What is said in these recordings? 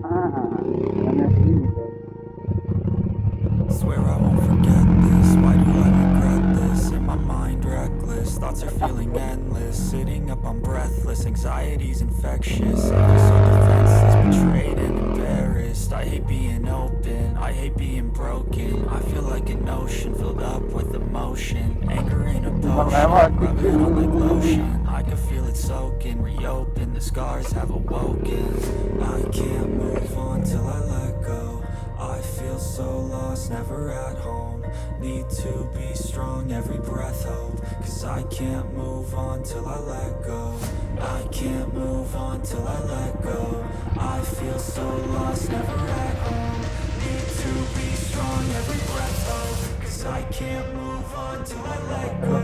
Karena ini tuh. Swear I won't forget this. Why do I regret this? In my mind reckless, thoughts are feeling endless. Sitting up, I'm breathless, anxiety's infectious. I feel so defenseless, betrayed and embarrassed. I hate being open, I hate being broken. I feel like an ocean filled up with emotion. Anger ain't a potion, rub it on like lotion. I can feel it soaking, reopen, the scars have awoken. I can't move on till I let go. I feel so lost, never at home. Need to be strong, every breath hope. Cause I can't move on till I let go. I can't move on till I let go. I feel so lost, never at home. Need to be strong, every breath hope. Cause I can't move on till I let go.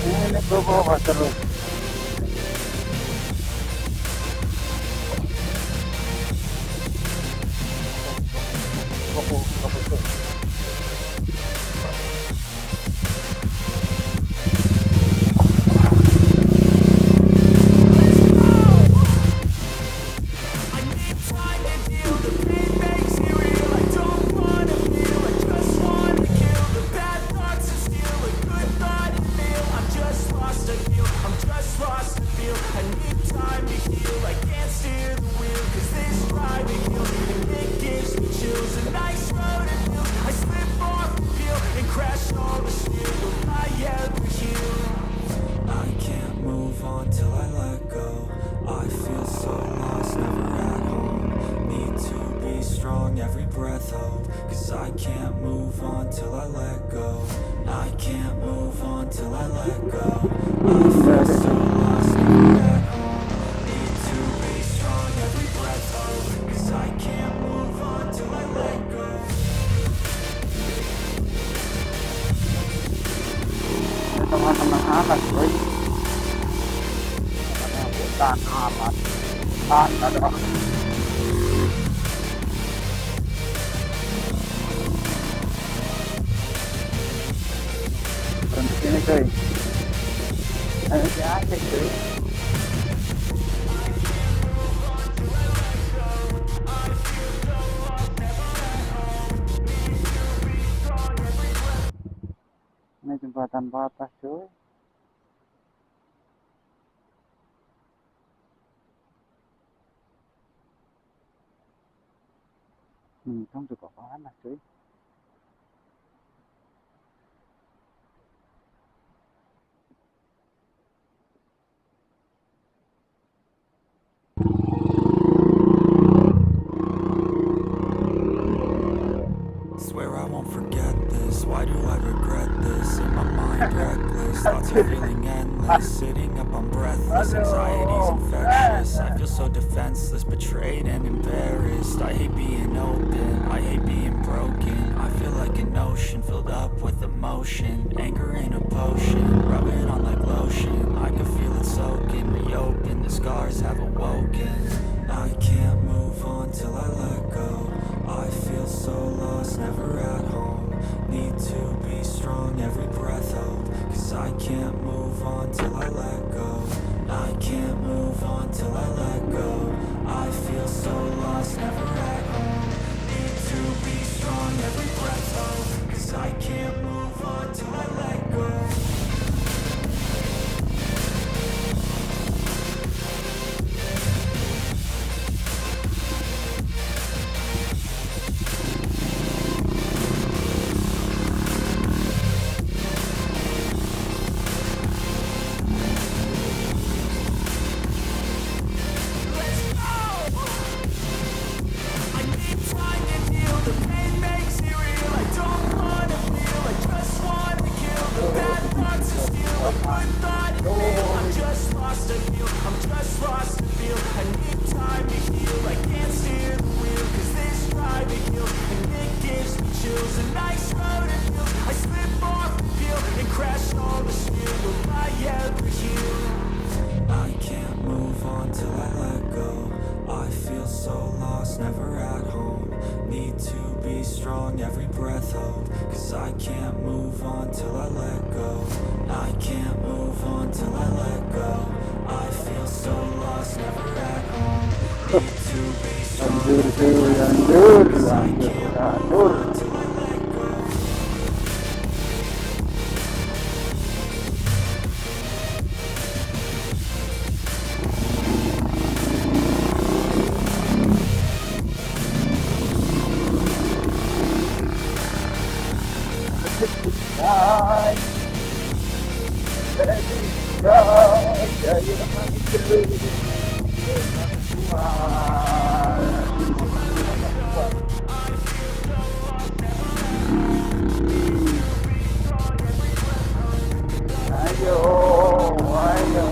Ini tuh bawa terus. Every breath hope, cause I can't move on till I let go. I can't move on till I let go. I feel so lost, never at home. Need to be strong, every breath hope, cause I can't move on till I let go. Teman-teman anak, boy. Karena bukan amat. Ada. Ini cuy, ayo aja cuy. Ini jembatan batas cuy. Kan juga panas cuy. Swear I won't forget this. Why do I regret this? In my mind reckless, thoughts are feeling endless. Sitting up, I'm breathless, anxiety's infectious. I feel so defenseless, betrayed and embarrassed. I hate being open, I hate being broken. I feel like an ocean filled up with emotion. Anger ain't a potion, rub it on like lotion. I can feel it soaking, reopen, the scars have awoken. I can't move on till I let go. I feel so lost, never at home. Need to be strong, every breath hope. Cause I can't move on till I let go. I can't move on till I let go. I feel so lost, never at home. Need to be strong, every breath hope. Cause I can't move on till I let go. Every breath hope, cause I can't move on till I let go. I can't move on till I let go. I feel so lost, never at home. Lanjur cuy, lanjur, lanjur, lanjur. Ayo, ayo.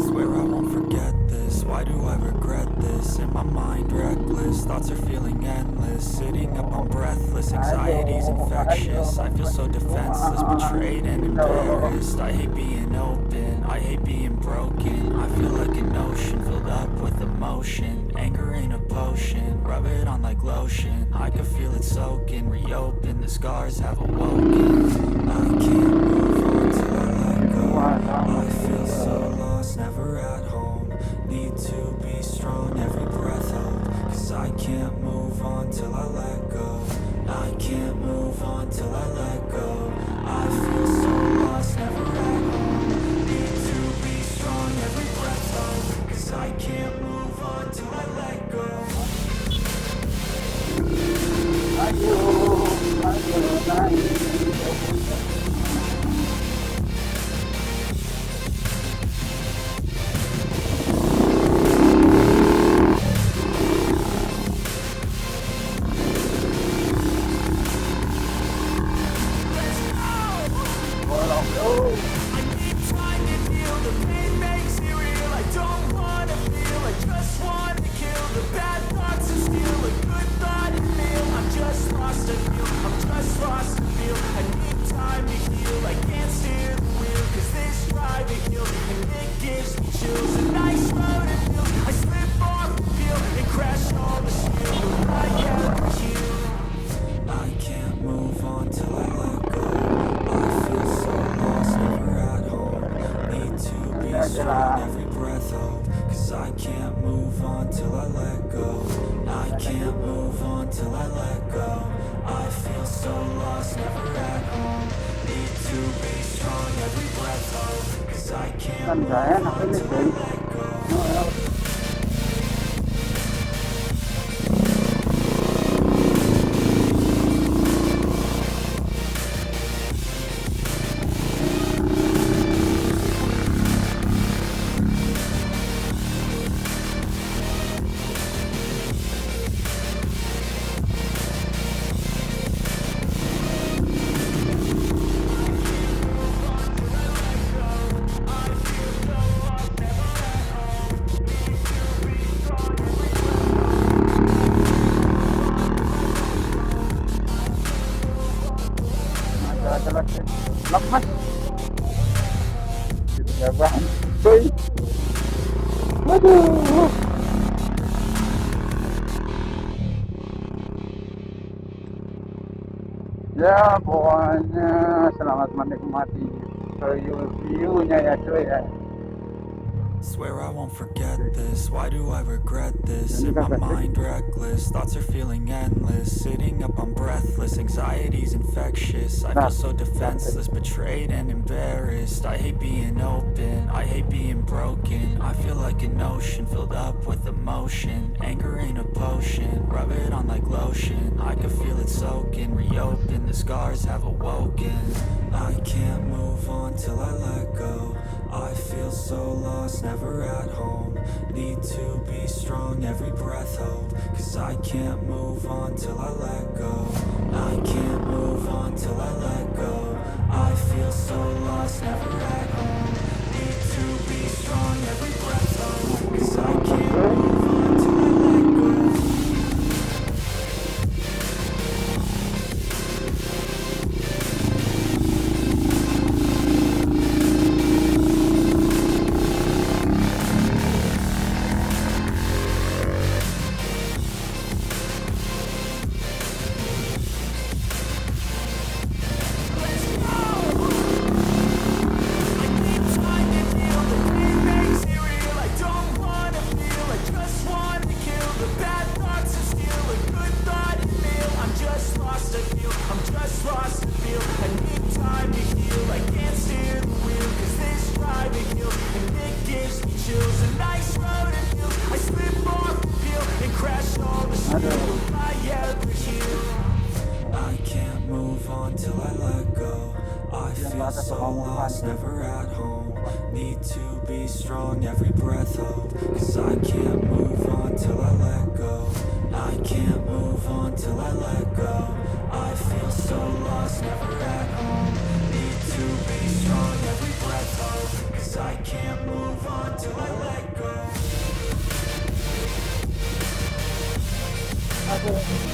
Swear I won't forget this. Why do I regret this? In my mind reckless, thoughts are feeling endless. Sitting up I'm breathless, anxiety's infectious. I feel so defenseless, betrayed and embarrassed. I hate being open, I hate being broken. I feel like an ocean filled up with emotion. Anger ain't a potion, rub it on like lotion. I can feel it soaking, reopen, the scars have awoken. I can't move on till I let go. I feel so lost, never at home. Need to be strong, every breath hold. Cause I can't move on till I let go. I can't move on till I let go. I feel so lost, never at home. Need to be strong, every breath hold. Cause I can't move on till I let go. Ayo, ayo, naik. Every breath hold, cause I can't move on till I let go. I can't move on till I let go. I feel so lost, never at home. Need to be strong, every breath hold, cause I can't move on till I let go. Lemas. Jawaban, cuy. Waduh. Ya pokoknya selamat menikmati view-nya ya cuy ya. Swear I won't forget this. Why do I regret this? In my mind reckless, thoughts are feeling endless. Sitting up I'm breathless, anxiety's infectious. I feel so defenseless, betrayed and embarrassed. I hate being open, I hate being broken. I feel like an ocean filled up with emotion. Anger ain't a potion, rub it on like lotion. I can feel it soaking, reopen, the scars have awoken. I can't move on till I let go. I feel so lost, never at home. Need to be strong, every breath hold. Cause I can't move on till I let go. I can't move on till I let go. I feel so lost, never at home. Need to be strong, every breath hold. Cause I can't move on till I let go. lost the feel. I need time to heal, I can't steer the wheel, cause this driving hill, and it gives me chills. A nice road and hill, I slip off the peel, and crash all the steel. Will I ever heal? I can't move on till I let go. I feel so lost, never at home. Need to be strong, every breath hold. Cause I can't move on till I let go. I can't move on till I let go. I feel so lost, never at home. Need to be strong, every breath hold. Cause I can't move on till I let go. Aduh.